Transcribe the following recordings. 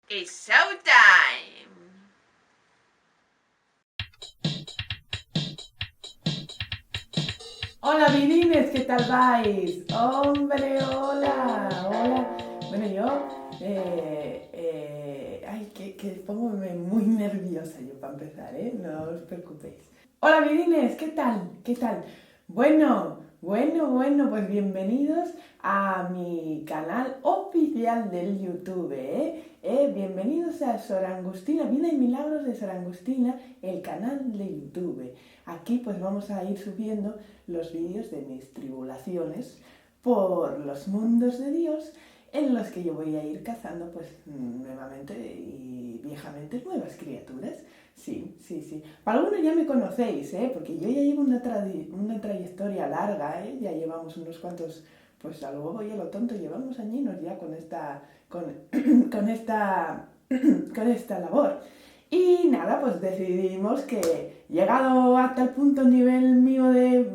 It's showtime. Hola vidines, ¿qué tal vais? Hombre, hola, hola. Bueno, yo, ay, que pongo muy nerviosa yo para empezar, ¿eh? No os preocupéis. Hola vidines, ¿qué tal? ¿Qué tal? Bueno, pues bienvenidos a mi canal oficial del YouTube, bienvenidos a Sor Angustina, Vida y Milagros de Sor Angustina, el canal de YouTube. Aquí pues vamos a ir subiendo los vídeos de mis tribulaciones por los mundos de Dios en los que yo voy a ir cazando pues nuevamente y viejamente nuevas criaturas. Sí. Para algunos ya me conocéis, porque yo ya llevo una trayectoria larga, ya llevamos unos cuantos, pues a lo bobo y a lo tonto, llevamos añinos ya con esta, con esta labor. Y nada, pues decidimos que llegado hasta el punto nivel mío de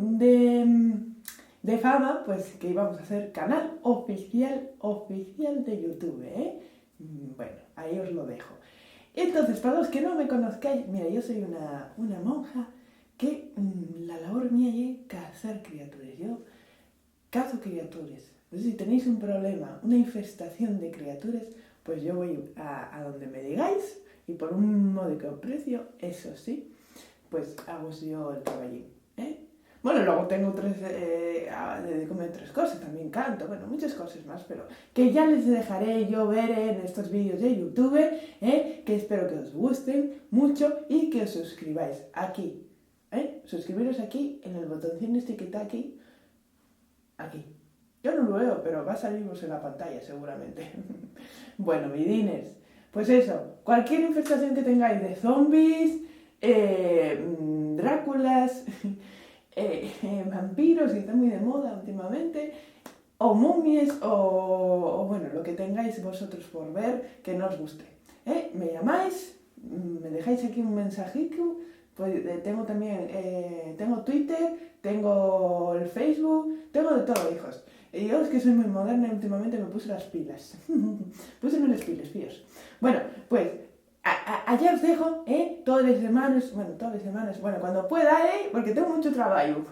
fama, pues que íbamos a hacer canal oficial de YouTube, Bueno, ahí os lo dejo. Entonces, para los que no me conozcáis, mira, yo soy una monja que la labor mía es cazar criaturas. Yo cazo criaturas. Entonces, si tenéis un problema, una infestación de criaturas, pues yo voy a donde me digáis y por un módico precio, eso sí, pues hago yo el trabajín, Bueno, luego tengo dedícome a 3 cosas, también canto, bueno, muchas cosas más, pero que ya les dejaré yo ver en estos vídeos de YouTube, que espero que os gusten mucho y que os suscribáis aquí, suscribiros aquí en el botoncito este que está aquí. Yo no lo veo, pero va a salirnos en la pantalla seguramente. Bueno, vidines, pues eso, cualquier infestación que tengáis de zombies, Dráculas, vampiros, que están muy de moda últimamente, o momias, o bueno, lo que tengáis vosotros por ver que no os guste. Me llamáis, me dejáis aquí un mensajito, pues tengo también, tengo Twitter, tengo el Facebook, tengo de todo, hijos. Y yo es que soy muy moderna y últimamente me puse las pilas. Púseme las pilas, fíos. Bueno, pues allá os dejo, todas las semanas, bueno, cuando pueda, porque tengo mucho trabajo.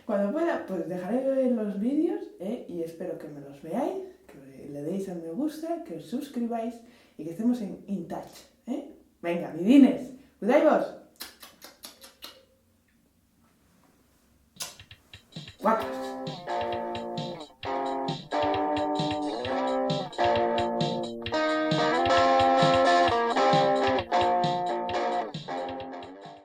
Cuando pueda, pues dejaré los vídeos, y espero que me los veáis, que le deis a me gusta, que os suscribáis y que estemos in touch, Venga, vidines, cuidáis vos. Guacas.